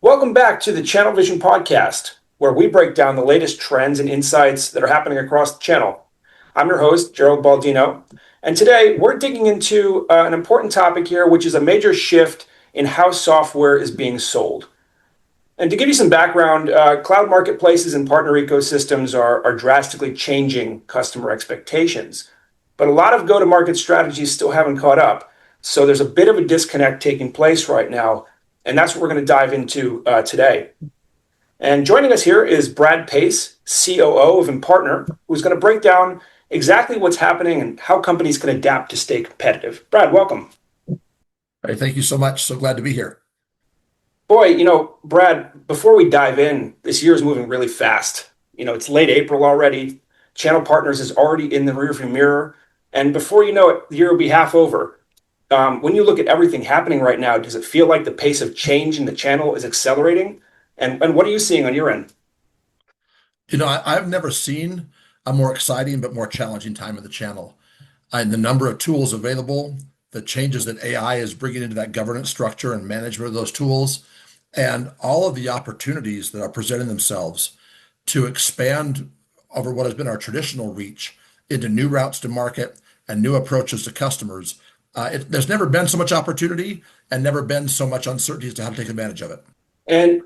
Welcome back to the ChannelVision Podcast, where we break down the latest trends and insights that are happening across the channel. I'm your host, Gerald Baldino, and today we're digging into an important topic here, which is a major shift in how software is being sold. And to give you some background, cloud marketplaces and partner ecosystems are drastically changing customer expectations. But a lot of go-to-market strategies still haven't caught up. So there's a bit of a disconnect taking place right now. And that's what we're going to dive into today. And joining us here is Brad Pace, COO of Impartner, who's going to break down exactly what's happening and how companies can adapt to stay competitive. Brad, welcome. Hey, thank you so much. So glad to be here. Boy, Brad, before we dive in, this year is moving really fast. It's late April already. Channel Partners is already in the rearview mirror. And before you know it, the year will be half over. When you look at everything happening right now, does it feel like the pace of change in the channel is accelerating? And what are you seeing on your end? I've never seen a more exciting but more challenging time in the channel. And the number of tools available, the changes that AI is bringing into that governance structure and management of those tools, and all of the opportunities that are presenting themselves to expand over what has been our traditional reach into new routes to market and new approaches to customers. There's never been so much opportunity and never been so much uncertainty as to how to take advantage of it. And,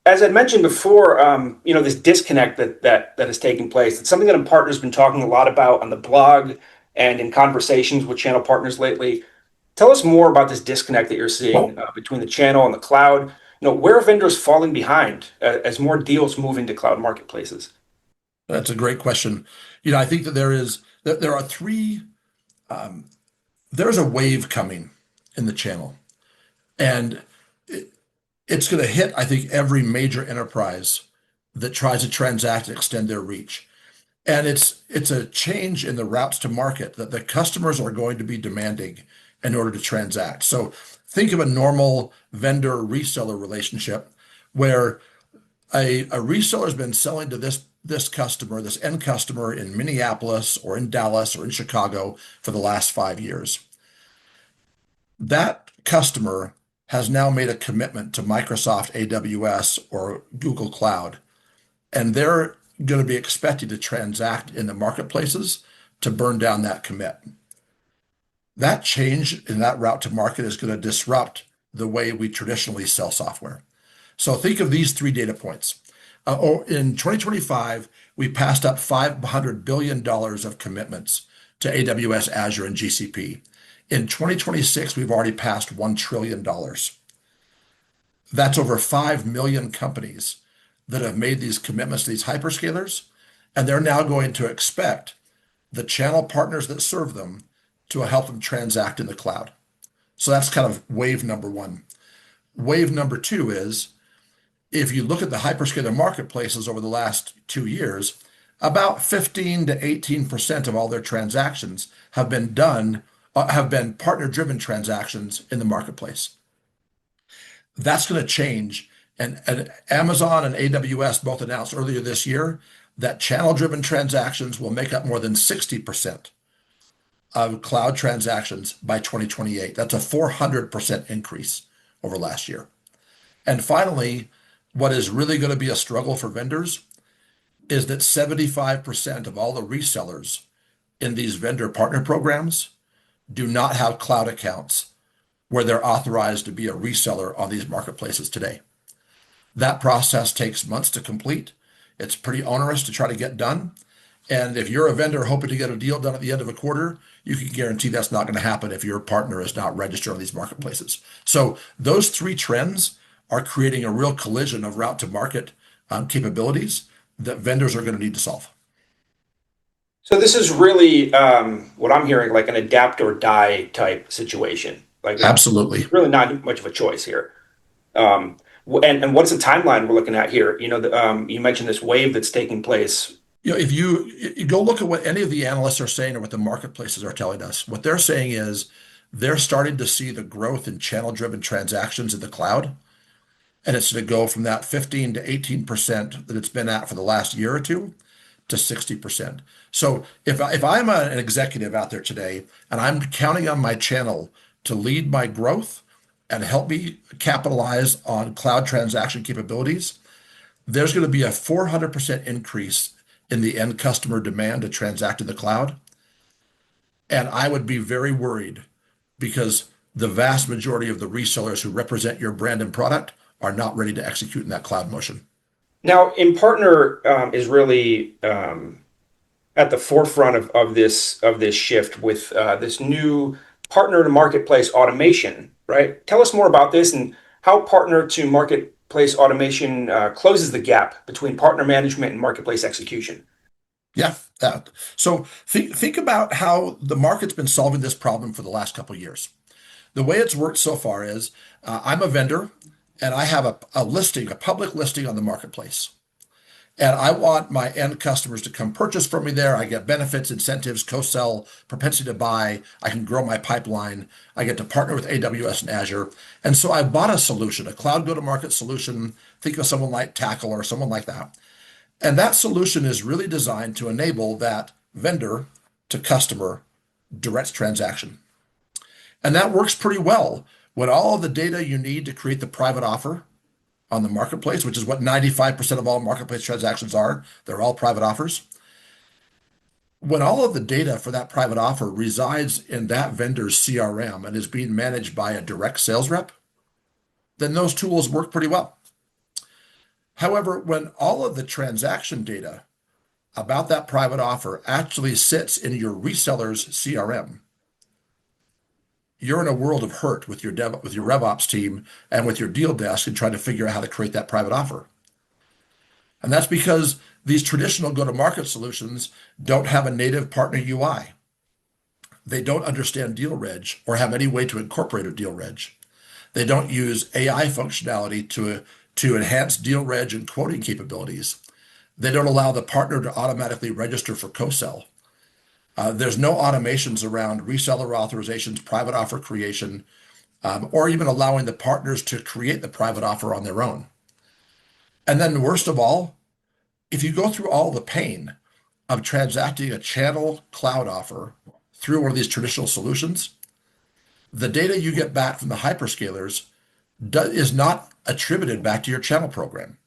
as I mentioned before, this disconnect that is taking place, it's something that Impartner's been talking a lot about on the blog and in conversations with channel partners lately. Tell us more about this disconnect that you're seeing between the channel and the cloud. Where are vendors falling behind as more deals move into cloud marketplaces? That's a great question. I think that there are three. There's a wave coming in the channel, and it's going to hit, I think, every major enterprise that tries to transact and extend their reach. And it's a change in the routes to market that the customers are going to be demanding in order to transact. So think of a normal vendor reseller relationship where a reseller has been selling to this customer, this end customer in Minneapolis or in Dallas or in Chicago for the last 5 years. That customer has now made a commitment to Microsoft AWS or Google Cloud, and they're going to be expected to transact in the marketplaces to burn down that commit. That change in that route to market is going to disrupt the way we traditionally sell software. So think of these three data points. In 2025, we passed up $500 billion of commitments to AWS, Azure, and GCP. In 2026, we've already passed $1 trillion. That's over 5 million companies that have made these commitments to these hyperscalers, and they're now going to expect the channel partners that serve them to help them transact in the cloud. So that's kind of wave number one. Wave number two is, if you look at the hyperscaler marketplaces over the last 2 years, about 15 to 18% of all their transactions have been partner-driven transactions in the marketplace. That's going to change. And Amazon and AWS both announced earlier this year that channel-driven transactions will make up more than 60% of cloud transactions by 2028. That's a 400% increase over last year. And finally, what is really going to be a struggle for vendors is that 75% of all the resellers in these vendor partner programs do not have cloud accounts where they're authorized to be a reseller on these marketplaces today. That process takes months to complete. It's pretty onerous to try to get done. And if you're a vendor hoping to get a deal done at the end of a quarter, you can guarantee that's not going to happen if your partner is not registered on these marketplaces. So those three trends are creating a real collision of route to market capabilities that vendors are going to need to solve. So this is really what I'm hearing, like an adapt or die type situation. Like Absolutely. really not much of a choice here. And what's the timeline we're looking at here? You mentioned this wave that's taking place. If you go look at what any of the analysts are saying or what the marketplaces are telling us, what they're saying is they're starting to see the growth in channel-driven transactions in the cloud. And it's going to go from that 15 to 18% that it's been at for the last year or two to 60%. So if I'm an executive out there today and I'm counting on my channel to lead my growth, and help me capitalize on cloud transaction capabilities, there's going to be a 400% increase in the end customer demand to transact in the cloud. And I would be very worried because the vast majority of the resellers who represent your brand and product are not ready to execute in that cloud motion. Now, Impartner is really at the forefront of this shift with this new partner to marketplace automation, right? Tell us more about this and how partner to marketplace automation closes the gap between partner management and marketplace execution. Yeah. So think about how the market's been solving this problem for the last couple of years. The way it's worked so far is I'm a vendor and I have a listing, a public listing on the marketplace. And I want my end customers to come purchase from me there. I get benefits, incentives, co-sell, propensity to buy. I can grow my pipeline. I get to partner with AWS and Azure. And so I bought a solution, a cloud go-to-market solution. Think of someone like Tackle or someone like that. And that solution is really designed to enable that vendor to customer direct transaction. And that works pretty well when all of the data you need to create the private offer on the marketplace, which is what 95% of all marketplace transactions are. They're all private offers. When all of the data for that private offer resides in that vendor's CRM and is being managed by a direct sales rep, then those tools work pretty well. However, when all of the transaction data about that private offer actually sits in your reseller's CRM, you're in a world of hurt with your RevOps team and with your deal desk and trying to figure out how to create that private offer. And that's because these traditional go-to-market solutions don't have a native partner UI. They don't understand deal reg or have any way to incorporate a deal reg. They don't use AI functionality to enhance deal reg and quoting capabilities. They don't allow the partner to automatically register for co-sell. There's no automations around reseller authorizations, private offer creation, or even allowing the partners to create the private offer on their own. And then worst of all, if you go through all the pain of transacting a channel cloud offer through one of these traditional solutions, the data you get back from the hyperscalers is not attributed back to your channel program.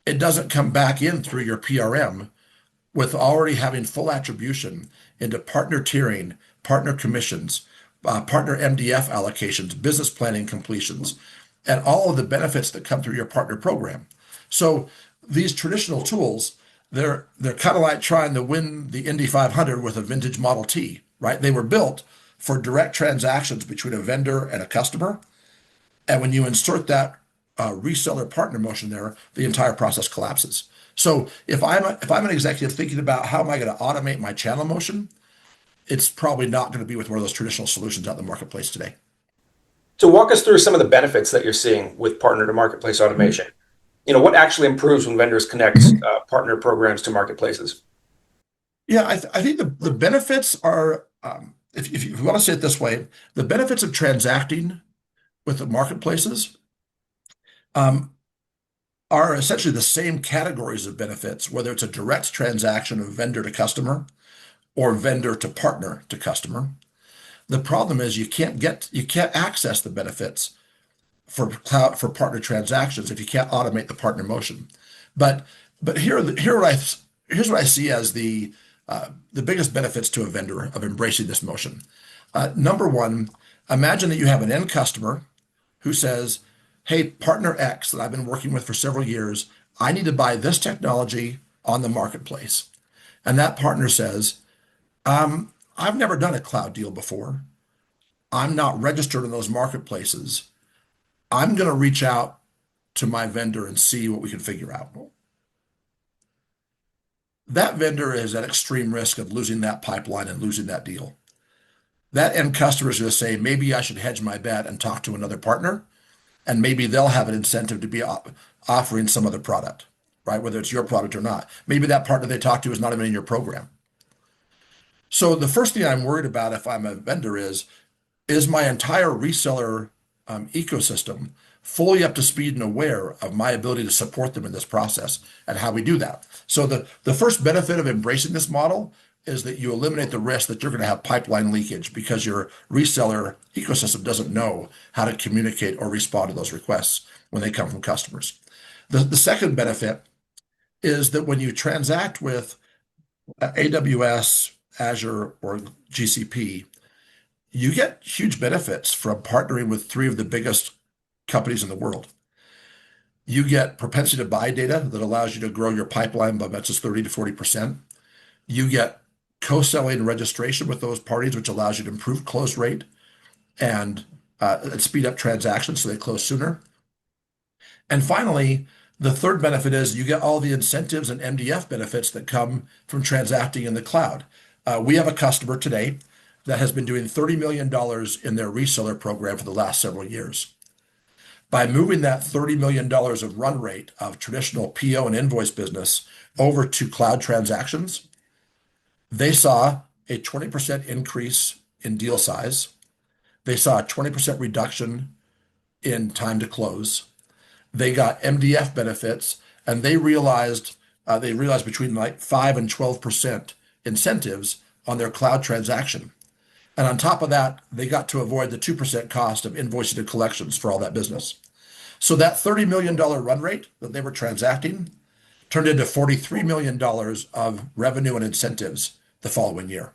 It doesn't come back in through your PRM with already having full attribution into partner tiering, partner commissions, partner MDF allocations, business planning completions, and all of the benefits that come through your partner program. So these traditional tools, they're kind of like trying to win the Indy 500 with a vintage Model T, right? They were built for direct transactions between a vendor and a customer. And when you insert that reseller partner motion there, the entire process collapses. So if I'm an executive thinking about how am I going to automate my channel motion, it's probably not going to be with one of those traditional solutions out in the marketplace today. So walk us through some of the benefits that you're seeing with partner to marketplace automation. What actually improves when vendors connect partner programs to marketplaces? Yeah, I think the benefits are, if you want to say it this way, the benefits of transacting with the marketplaces are essentially the same categories of benefits, whether it's a direct transaction of vendor to customer or vendor to partner to customer. The problem is you can't access the benefits for partner transactions if you can't automate the partner motion. But here's what I see as the biggest benefits to a vendor of embracing this motion. Number one, imagine that you have an end customer who says, hey, partner X that I've been working with for several years, I need to buy this technology on the marketplace. And that partner says, I've never done a cloud deal before. I'm not registered in those marketplaces. I'm going to reach out to my vendor and see what we can figure out. That vendor is at extreme risk of losing that pipeline and losing that deal. That end customer is going to say, maybe I should hedge my bet and talk to another partner, and maybe they'll have an incentive to be offering some other product, right? Whether it's your product or not. Maybe that partner they talk to is not even in your program. So the first thing I'm worried about if I'm a vendor is my entire reseller ecosystem fully up to speed and aware of my ability to support them in this process and how we do that. So the first benefit of embracing this model is that you eliminate the risk that you're going to have pipeline leakage because your reseller ecosystem doesn't know how to communicate or respond to those requests when they come from customers. The second benefit is that when you transact with AWS, Azure, or GCP, you get huge benefits from partnering with three of the biggest companies in the world. You get propensity to buy data that allows you to grow your pipeline by much as 30 to 40%. You get co-selling registration with those parties, which allows you to improve close rate and speed up transactions so they close sooner. And finally, the third benefit is you get all the incentives and MDF benefits that come from transacting in the cloud. We have a customer today that has been doing $30 million in their reseller program for the last several years. By moving that $30 million of run rate of traditional PO and invoice business over to cloud transactions, they saw a 20% increase in deal size. They saw a 20% reduction in time to close. They got MDF benefits, and they realized between like 5 and 12% incentives on their cloud transaction. And on top of that, they got to avoid the 2% cost of invoicing and collections for all that business. So that $30 million run rate that they were transacting turned into $43 million of revenue and incentives the following year,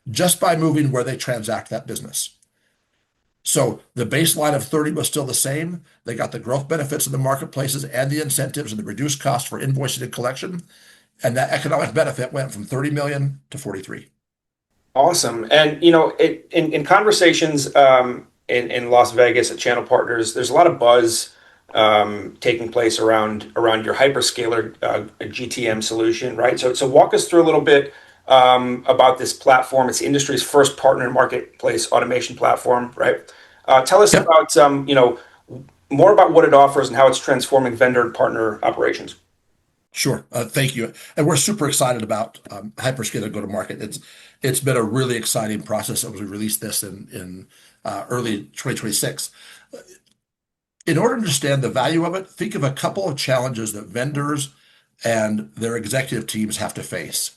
just by moving where they transact that business. So the baseline of 30 was still the same. They got the growth benefits of the marketplaces and the incentives and the reduced cost for invoicing and collection. And that economic benefit went from 30 million to 43. Awesome. And in conversations in Las Vegas at Channel Partners, there's a lot of buzz taking place around your Hyperscaler GTM solution, right? So walk us through a little bit about this platform. It's the industry's first partner marketplace automation platform, right? Tell us Yep. about more about what it offers and how it's transforming vendor and partner operations. Sure. Thank you. And we're super excited about Hyperscaler go-to-market. It's been a really exciting process as we released this in early 2026. In order to understand the value of it, think of a couple of challenges that vendors and their executive teams have to face.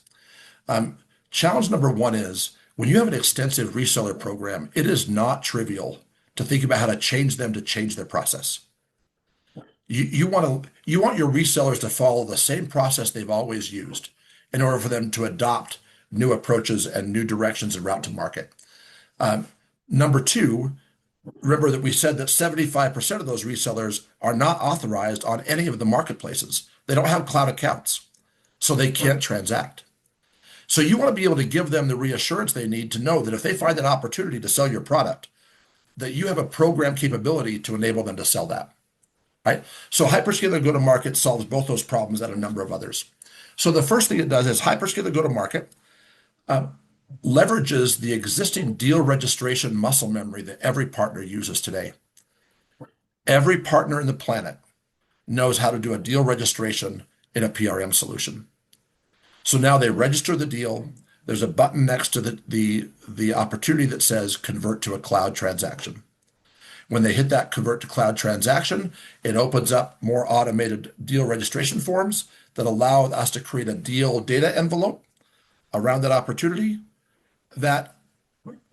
Challenge number one is when you have an extensive reseller program, it is not trivial to think about how to change them to change their process. You want your resellers to follow the same process they've always used in order for them to adopt new approaches and new directions and route to market. Number two, remember that we said that 75% of those resellers are not authorized on any of the marketplaces. They don't have cloud accounts, so they can't transact. So you want to be able to give them the reassurance they need to know that if they find an opportunity to sell your product, that you have a program capability to enable them to sell that, right? So Hyperscaler go-to-market solves both those problems and a number of others. So the first thing it does is Hyperscaler go-to-market leverages the existing deal registration muscle memory that every partner uses today. Every partner in the planet knows how to do a deal registration in a PRM solution. So now they register the deal. There's a button next to the opportunity that says convert to a cloud transaction. When they hit that convert to cloud transaction, it opens up more automated deal registration forms that allow us to create a deal data envelope around that opportunity that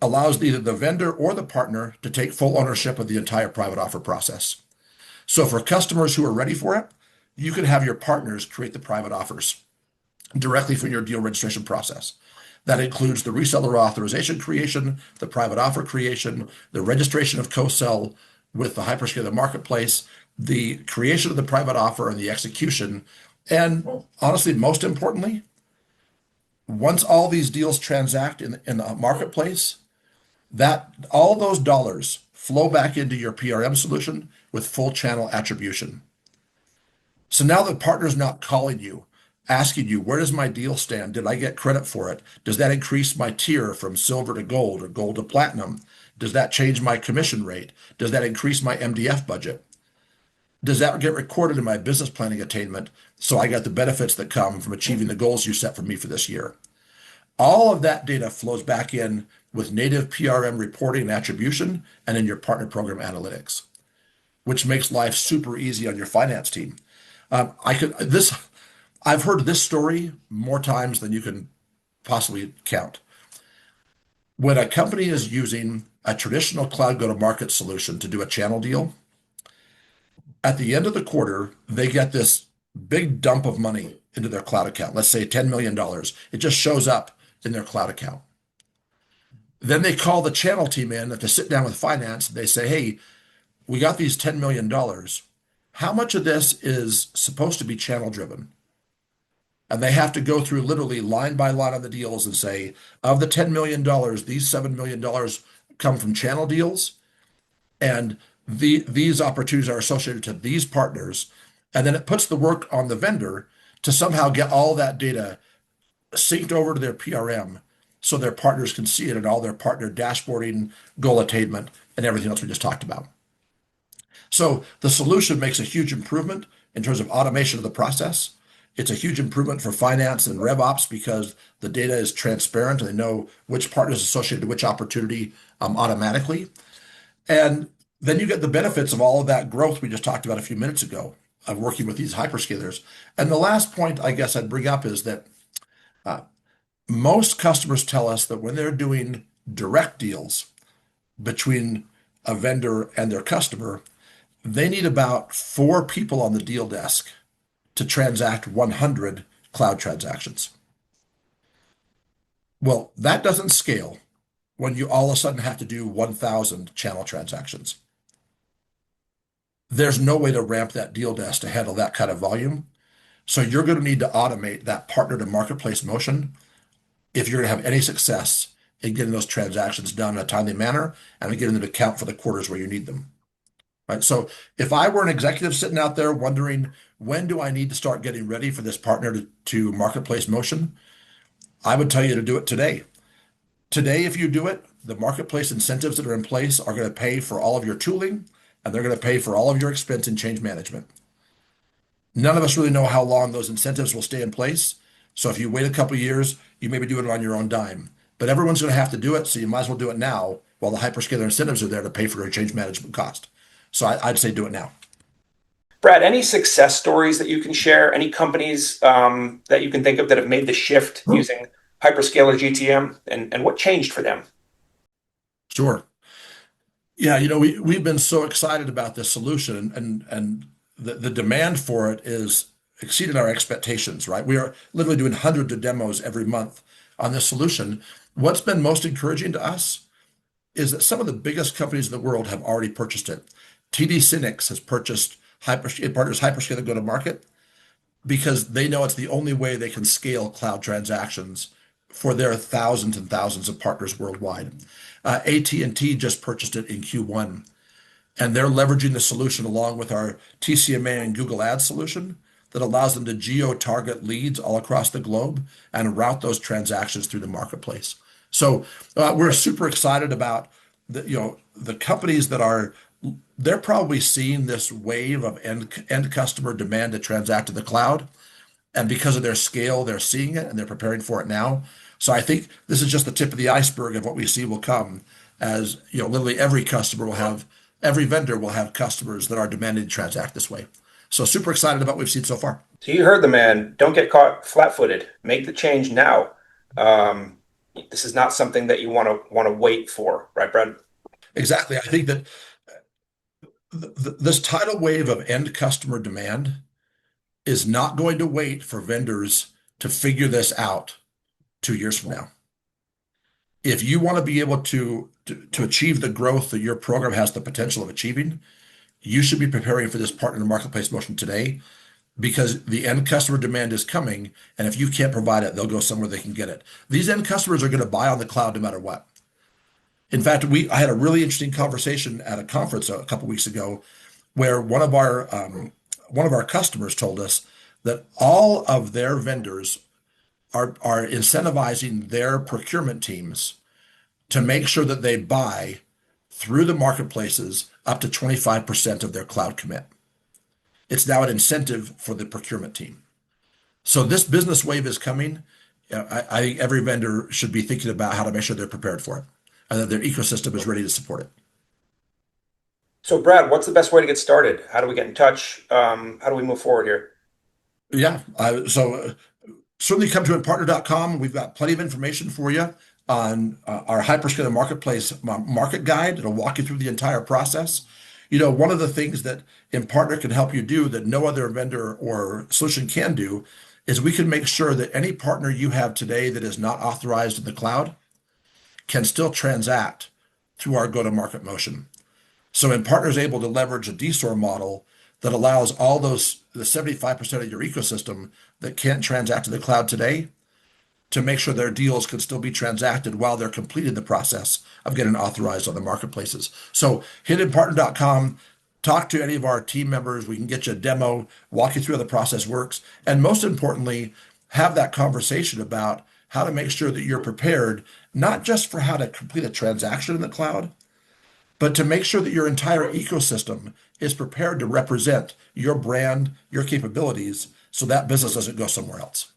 allows either the vendor or the partner to take full ownership of the entire private offer process. So for customers who are ready for it, you can have your partners create the private offers directly from your deal registration process. That includes the reseller authorization creation, the private offer creation, the registration of co-sell with the Hyperscaler marketplace, the creation of the private offer and the execution. And honestly, most importantly, once all these deals transact in the marketplace, that all those dollars flow back into your PRM solution with full channel attribution. So now the partner's not calling you, asking you, where does my deal stand? Did I get credit for it? Does that increase my tier from silver to gold or gold to platinum? Does that change my commission rate? Does that increase my MDF budget? Does that get recorded in my business planning attainment so I got the benefits that come from achieving the goals you set for me for this year? All of that data flows back in with native PRM reporting and attribution and in your partner program analytics, which makes life super easy on your finance team. I've heard this story more times than you can possibly count. When a company is using a traditional cloud go-to-market solution to do a channel deal, at the end of the quarter, they get this big dump of money into their cloud account. Let's say $10 million. It just shows up in their cloud account. Then they call the channel team in to sit down with finance. They say, hey, we got these $10 million. How much of this is supposed to be channel driven? And they have to go through literally line by line on the deals and say, of the $10 million, these $7 million come from channel deals. And these opportunities are associated to these partners. And then it puts the work on the vendor to somehow get all that data synced over to their PRM so their partners can see it in all their partner dashboarding, goal attainment, and everything else we just talked about. So the solution makes a huge improvement in terms of automation of the process. It's a huge improvement for finance and RevOps because the data is transparent and they know which partner is associated to which opportunity automatically. And then you get the benefits of all of that growth we just talked about a few minutes ago of working with these hyperscalers. And the last point I guess I'd bring up is that most customers tell us that when they're doing direct deals between a vendor and their customer, they need about 4 people on the deal desk to transact 100 cloud transactions. Well, that doesn't scale when you all of a sudden have to do 1,000 channel transactions. There's no way to ramp that deal desk to handle that kind of volume. So you're going to need to automate that partner to marketplace motion if you're going to have any success in getting those transactions done in a timely manner and getting them to count for the quarters where you need them. Right. So if I were an executive sitting out there wondering, when do I need to start getting ready for this partner to marketplace motion? I would tell you to do it today. Today, if you do it, the marketplace incentives that are in place are going to pay for all of your tooling and they're going to pay for all of your expense and change management. None of us really know how long those incentives will stay in place. So if you wait a couple of years, you may be doing it on your own dime. But everyone's going to have to do it, so you might as well do it now while the hyperscaler incentives are there to pay for your change management cost. So I'd say do it now. Brad, any success stories that you can share? Any companies that you can think of that have made the shift using Hyperscaler GTM, and what changed for them? Sure. Yeah, we've been so excited about this solution, and the demand for it is exceeded our expectations, right? We are literally doing hundreds of demos every month on this solution. What's been most encouraging to us is that some of the biggest companies in the world have already purchased it. TD SYNNEX has purchased Impartner's Hyperscaler go-to-market because they know it's the only way they can scale cloud transactions for their thousands and thousands of partners worldwide. AT&T just purchased it in Q1, and they're leveraging the solution along with our TCMA and Google Ads solution that allows them to geo-target leads all across the globe and route those transactions through the marketplace. So we're super excited about the companies that they're probably seeing this wave of end customer demand to transact in the cloud. And because of their scale, they're seeing it and they're preparing for it now. So I think this is just the tip of the iceberg of what we see will come as, literally every vendor will have customers that are demanding to transact this way. So super excited about what we've seen so far. So you heard the man. Don't get caught flat-footed. Make the change now. This is not something that you want to wait for, right, Brad? Exactly. I think that this tidal wave of end customer demand is not going to wait for vendors to figure this out 2 years from now. If you want to be able to achieve the growth that your program has the potential of achieving, you should be preparing for this partner to marketplace motion today, because the end customer demand is coming. And if you can't provide it, they'll go somewhere they can get it. These end customers are going to buy on the cloud no matter what. In fact, I had a really interesting conversation at a conference a couple weeks ago where one of our customers told us that all of their vendors are incentivizing their procurement teams to make sure that they buy through the marketplaces up to 25% of their cloud commit. It's now an incentive for the procurement team. So this business wave is coming. I think every vendor should be thinking about how to make sure they're prepared for it and that their ecosystem is ready to support it. So Brad, what's the best way to get started? How do we get in touch? How do we move forward here? Yeah. So certainly come to Impartner.com. We've got plenty of information for you on our Hyperscaler Marketplace market guide. It'll walk you through the entire process. One of the things that Impartner can help you do that no other vendor or solution can do is we can make sure that any partner you have today that is not authorized in the cloud can still transact through our go-to-market motion. So Impartner is able to leverage a DSOR model that allows all those, the 75% of your ecosystem that can't transact in the cloud today, to make sure their deals can still be transacted while they're completing the process of getting authorized on the marketplaces. So hit Impartner.com, talk to any of our team members. We can get you a demo, walk you through how the process works, and most importantly, have that conversation about how to make sure that you're prepared, not just for how to complete a transaction in the cloud, but to make sure that your entire ecosystem is prepared to represent your brand, your capabilities, so that business doesn't go somewhere else.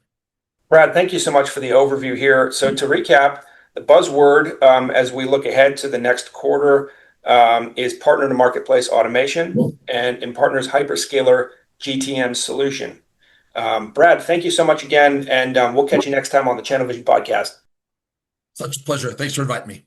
Brad, thank you so much for the overview here. So to recap, the buzzword as we look ahead to the next quarter is partner to marketplace automation and Impartner's Hyperscaler GTM solution. Brad, thank you so much again, and we'll catch you next time on the ChannelVision Podcast. Such a pleasure. Thanks for inviting me.